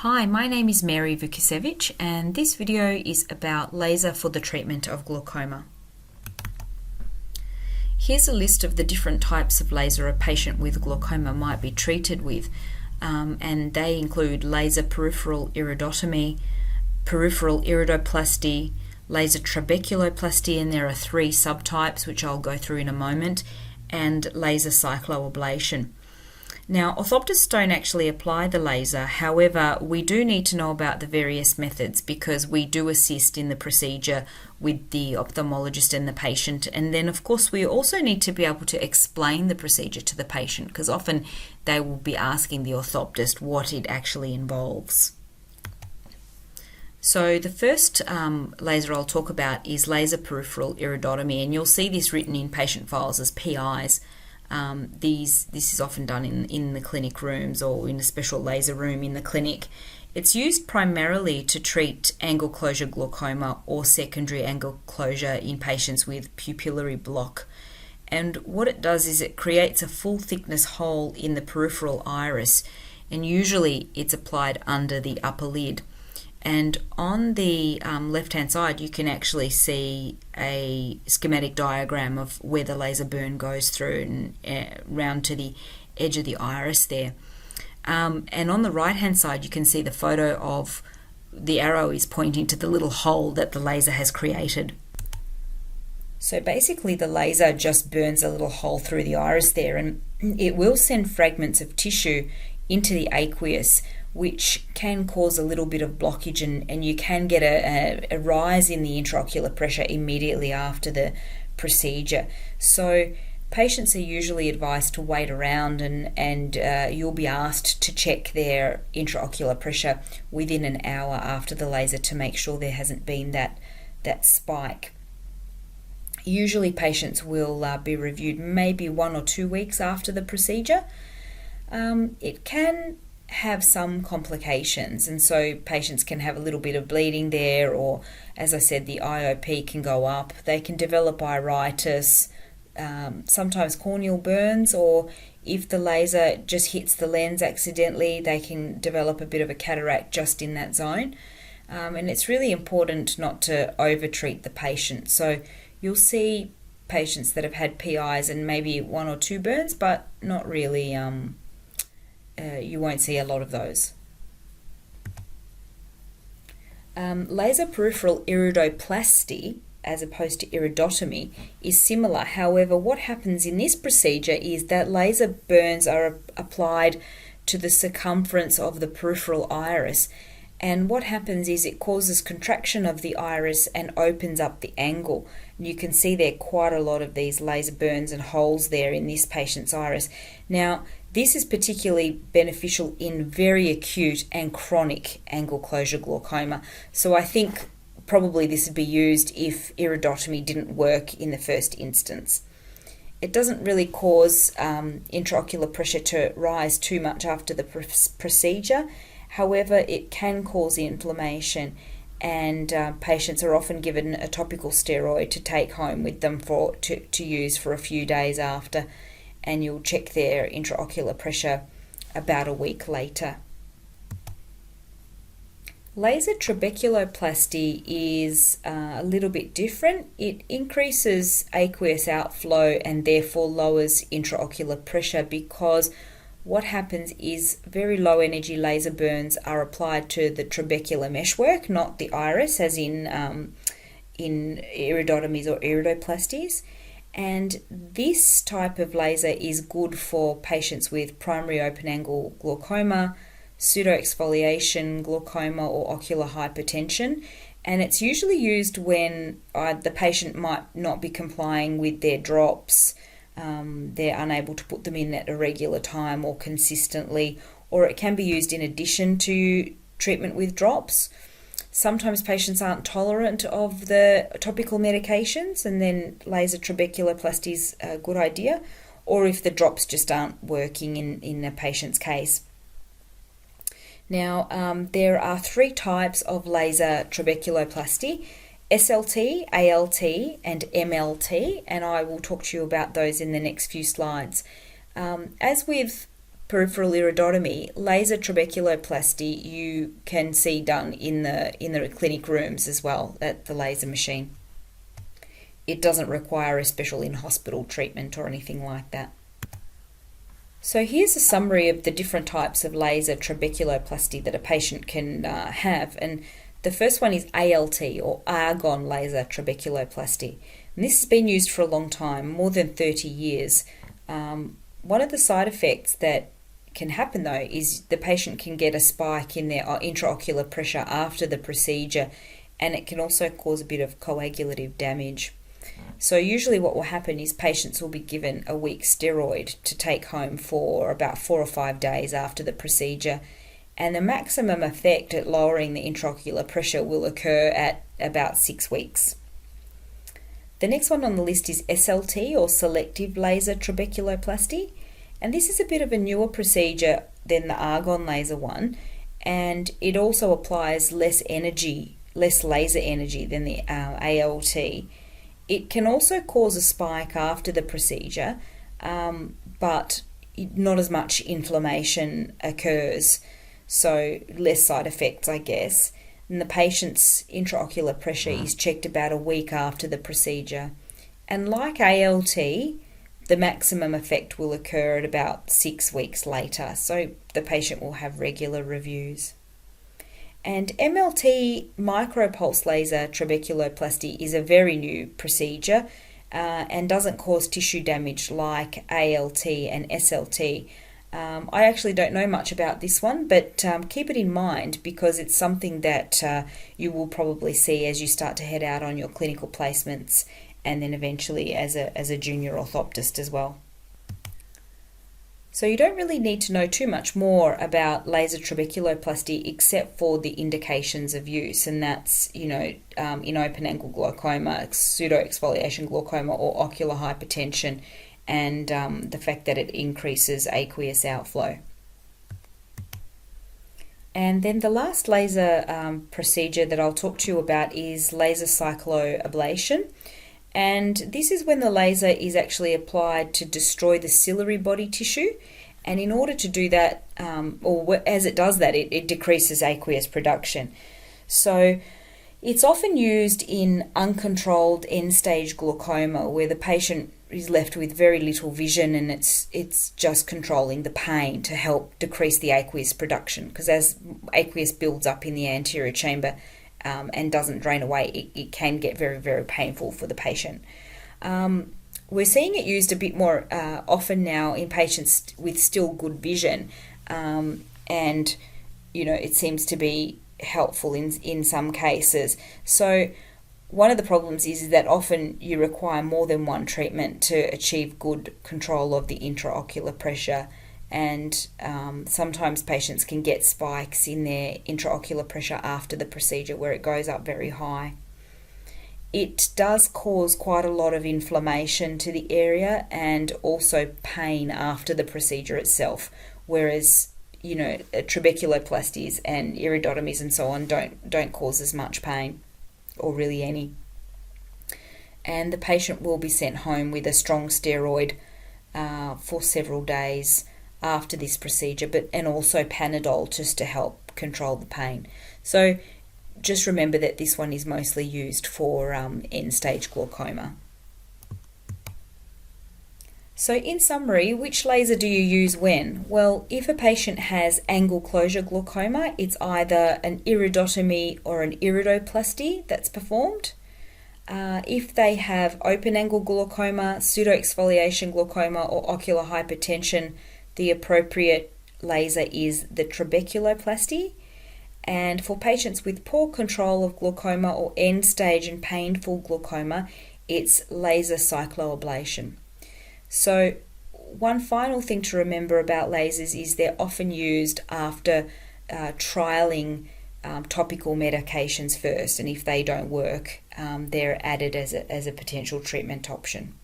Hi, my name is Mary Vukicevic and this video is about laser for the treatment of glaucoma. Here's a list of the different types of laser a patient with glaucoma might be treated with, and they include laser peripheral iridotomy, peripheral iridoplasty, laser trabeculoplasty, and there are 3 subtypes which I'll go through in a moment, and laser cyclophotocoagulation. Now, orthoptists don't actually apply the laser, however, we do need to know about the various methods because we do assist in the procedure with the ophthalmologist and the patient, and then of course we also need to be able to explain the procedure to the patient because often they will be asking the orthoptist what it actually involves. So the first laser I'll talk about is laser peripheral iridotomy, and you'll see this written in patient files as PIs. This is often done in the clinic rooms or in a special laser room in the clinic. It's used primarily to treat angle closure glaucoma or secondary angle closure in patients with pupillary block. And what it does is it creates a full thickness hole in the peripheral iris, and usually it's applied under the upper lid. And on the left-hand side, you can actually see a schematic diagram of where the laser burn goes through and round to the edge of the iris there. And on the right-hand side, you can see the photo of the arrow is pointing to the little hole that the laser has created. So basically, the laser just burns a little hole through the iris there, and it will send fragments of tissue into the aqueous, which can cause a little bit of blockage, and you can get a rise in the intraocular pressure immediately after the procedure. So patients are usually advised to wait around, and you'll be asked to check their intraocular pressure within an hour after the laser to make sure there hasn't been that spike. Usually patients will be reviewed maybe 1 or 2 weeks after the procedure. It can have some complications, and so patients can have a little bit of bleeding there, or as I said, the IOP can go up. They can develop iritis, sometimes corneal burns, or if the laser just hits the lens accidentally, they can develop a bit of a cataract just in that zone. And it's really important not to over-treat the patient. So you'll see patients that have had PIs and maybe 1 or 2 burns, but not really you won't see a lot of those. Laser peripheral iridoplasty, as opposed to iridotomy, is similar. However, what happens in this procedure is that laser burns are applied to the circumference of the peripheral iris, and what happens is it causes contraction of the iris and opens up the angle. And you can see there quite a lot of these laser burns and holes there in this patient's iris. Now, this is particularly beneficial in very acute and chronic angle closure glaucoma. So I think probably this would be used if iridotomy didn't work in the first instance. It doesn't really cause intraocular pressure to rise too much after the procedure. However, it can cause inflammation, and patients are often given a topical steroid to take home with them to use for a few days after, and you'll check their intraocular pressure about a week later. Laser trabeculoplasty is a little bit different. It increases aqueous outflow and therefore lowers intraocular pressure, because what happens is very low energy laser burns are applied to the trabecular meshwork, not the iris, as in iridotomies or iridoplasties. And this type of laser is good for patients with primary open angle glaucoma, pseudoexfoliation glaucoma, or ocular hypertension. And it's usually used when the patient might not be complying with their drops. They're unable to put them in at a regular time or consistently, or it can be used in addition to treatment with drops. Sometimes patients aren't tolerant of the topical medications, and then laser trabeculoplasty is a good idea, or if the drops just aren't working in a patient's case. Now, there are 3 types of laser trabeculoplasty: SLT, ALT, and MLT, and I will talk to you about those in the next few slides. As with peripheral iridotomy, laser trabeculoplasty you can see done in the clinic rooms as well at the laser machine. It doesn't require a special in-hospital treatment or anything like that. So here's a summary of the different types of laser trabeculoplasty that a patient can have. And the first one is ALT, or argon laser trabeculoplasty. And this has been used for a long time, more than 30 years. One of the side effects that can happen though is the patient can get a spike in their intraocular pressure after the procedure, and it can also cause a bit of coagulative damage. So usually what will happen is patients will be given a weak steroid to take home for about 4 or 5 days after the procedure, and the maximum effect at lowering the intraocular pressure will occur at about 6 weeks. The next one on the list is SLT, or selective laser trabeculoplasty, and this is a bit of a newer procedure than the argon laser one, and it also applies less laser energy than the ALT. It can also cause a spike after the procedure, but not as much inflammation occurs, so less side effects, I guess. And the patient's intraocular pressure is checked about a week after the procedure. And like ALT, the maximum effect will occur at about 6 weeks later, so the patient will have regular reviews. And MLT, micropulse laser trabeculoplasty, is a very new procedure and doesn't cause tissue damage like ALT and SLT. I actually don't know much about this one, but keep it in mind because it's something that you will probably see as you start to head out on your clinical placements, and then eventually as a junior orthoptist as well. So you don't really need to know too much more about laser trabeculoplasty except for the indications of use, and that's, in open-angle glaucoma, pseudo-exfoliation glaucoma, or ocular hypertension, and the fact that it increases aqueous outflow. And then the last laser procedure that I'll talk to you about is laser cycloablation. And this is when the laser is actually applied to destroy the ciliary body tissue. And in order to do that, as it does that, it decreases aqueous production. So it's often used in uncontrolled end-stage glaucoma, where the patient is left with very little vision, and it's just controlling the pain to help decrease the aqueous production, because as aqueous builds up in the anterior chamber and doesn't drain away, it can get very, very painful for the patient. We're seeing it used a bit more often now in patients with still good vision, and it seems to be helpful in some cases. So one of the problems is that often you require more than one treatment to achieve good control of the intraocular pressure, and sometimes patients can get spikes in their intraocular pressure after the procedure where it goes up very high. It does cause quite a lot of inflammation to the area and also pain after the procedure itself, whereas trabeculoplasties and iridotomies and so on don't cause as much pain, or really any. And the patient will be sent home with a strong steroid for several days after this procedure, and also Panadol just to help control the pain. So just remember that this one is mostly used for end-stage glaucoma. So in summary, which laser do you use when? Well, if a patient has angle closure glaucoma, it's either an iridotomy or an iridoplasty that's performed. If they have open-angle glaucoma, pseudo-exfoliation glaucoma, or ocular hypertension, the appropriate laser is the trabeculoplasty. And for patients with poor control of glaucoma or end-stage and painful glaucoma, it's laser cycloablation. So one final thing to remember about lasers is they're often used after trialing topical medications first, and if they don't work, they're added as a potential treatment option.